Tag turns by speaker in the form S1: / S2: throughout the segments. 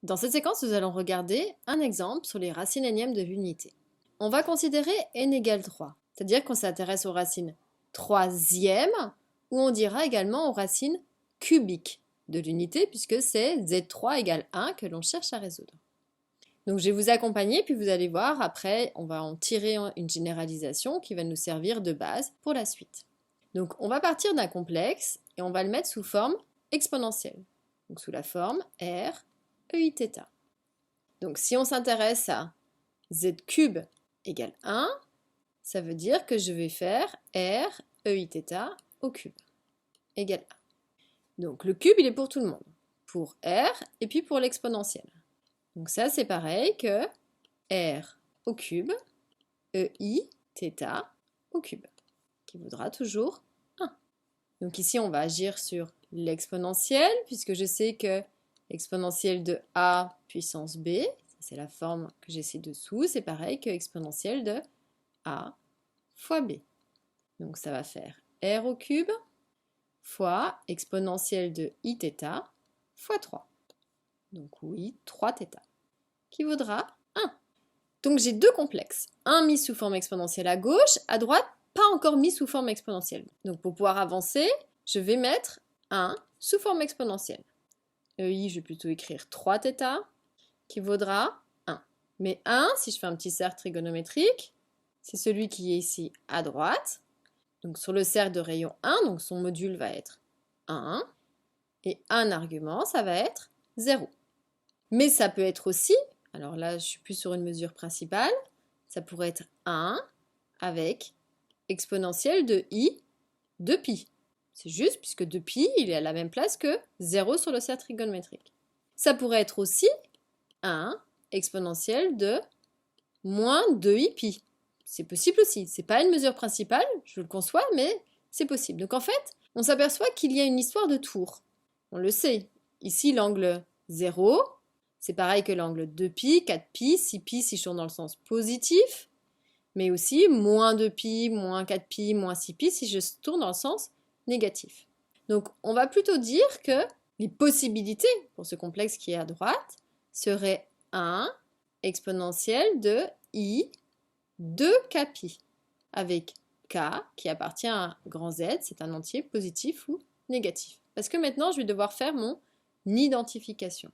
S1: Dans cette séquence, nous allons regarder un exemple sur les racines énièmes de l'unité. On va considérer n égale 3, c'est-à-dire qu'on s'intéresse aux racines troisièmes, ou on dira également aux racines cubiques de l'unité, puisque c'est z3 égale 1 que l'on cherche à résoudre. Donc je vais vous accompagner, puis vous allez voir, après, on va en tirer une généralisation qui va nous servir de base pour la suite. Donc on va partir d'un complexe, et on va le mettre sous forme exponentielle, donc sous la forme r EIθ. Donc si on s'intéresse à z cube égale 1, ça veut dire que je vais faire r EIθ au cube égale 1. Donc le cube, il est pour tout le monde, pour r et puis pour l'exponentielle. Donc ça, c'est pareil que r au cube EIθ au cube, qui vaudra toujours 1. Donc ici, on va agir sur l'exponentielle, puisque je sais que l'exponentielle de a puissance b, c'est la forme que j'ai ci-dessous, c'est pareil que exponentielle de a fois b. Donc ça va faire r au cube fois exponentielle de iθ fois 3. Donc oui, 3θ, qui vaudra 1. Donc j'ai deux complexes, un mis sous forme exponentielle à gauche, à droite, pas encore mis sous forme exponentielle. Donc pour pouvoir avancer, je vais mettre 1 sous forme exponentielle. EI, je vais plutôt écrire 3θ, qui vaudra 1. Mais 1, si je fais un petit cercle trigonométrique, c'est celui qui est ici à droite. Donc sur le cercle de rayon 1, donc son module va être 1. Et un argument, ça va être 0. Mais ça peut être aussi, alors là je suis plus sur une mesure principale, ça pourrait être 1 avec exponentielle de i de pi. C'est juste puisque 2π, il est à la même place que 0 sur le cercle trigonométrique. Ça pourrait être aussi 1 exponentielle de moins 2iπ. C'est possible aussi. C'est pas une mesure principale, je le conçois, mais c'est possible. Donc en fait, on s'aperçoit qu'il y a une histoire de tours. On le sait. Ici, l'angle 0, c'est pareil que l'angle 2π, 4π, 6π si je tourne dans le sens positif, mais aussi moins 2π, moins 4π, moins 6π si je tourne dans le sens négatif. Donc on va plutôt dire que les possibilités pour ce complexe qui est à droite seraient 1 exponentielle de i de kπ, avec k qui appartient à grand Z, c'est un entier positif ou négatif. Parce que maintenant je vais devoir faire mon identification.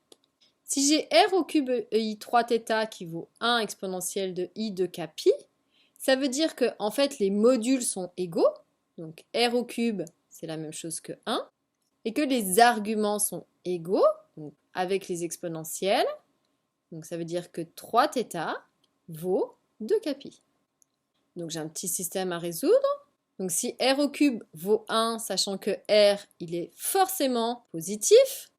S1: Si j'ai r au cube EI 3θ qui vaut 1 exponentielle de i de kπ, ça veut dire que en fait les modules sont égaux, donc r au cube c'est la même chose que 1, et que les arguments sont égaux, donc avec les exponentielles, donc ça veut dire que 3θ vaut 2 kπ. Donc j'ai un petit système à résoudre. Donc si r au cube vaut 1, sachant que r il est forcément positif,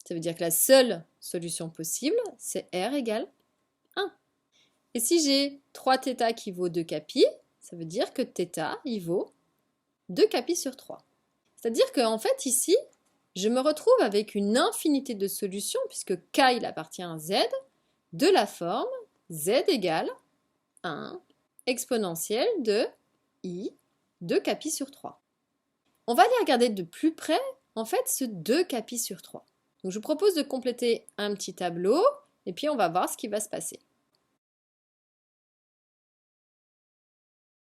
S1: ça veut dire que la seule solution possible, c'est r égale 1. Et si j'ai 3θ qui vaut 2 kπ, ça veut dire que θ, il vaut 2 kπ sur 3. C'est-à-dire qu'en fait, ici, je me retrouve avec une infinité de solutions, puisque k, il appartient à z, de la forme z égale 1 exponentielle de i 2 kπ sur 3. On va aller regarder de plus près, en fait, ce 2 kπ sur 3. Donc je vous propose de compléter un petit tableau, et puis on va voir ce qui va se passer.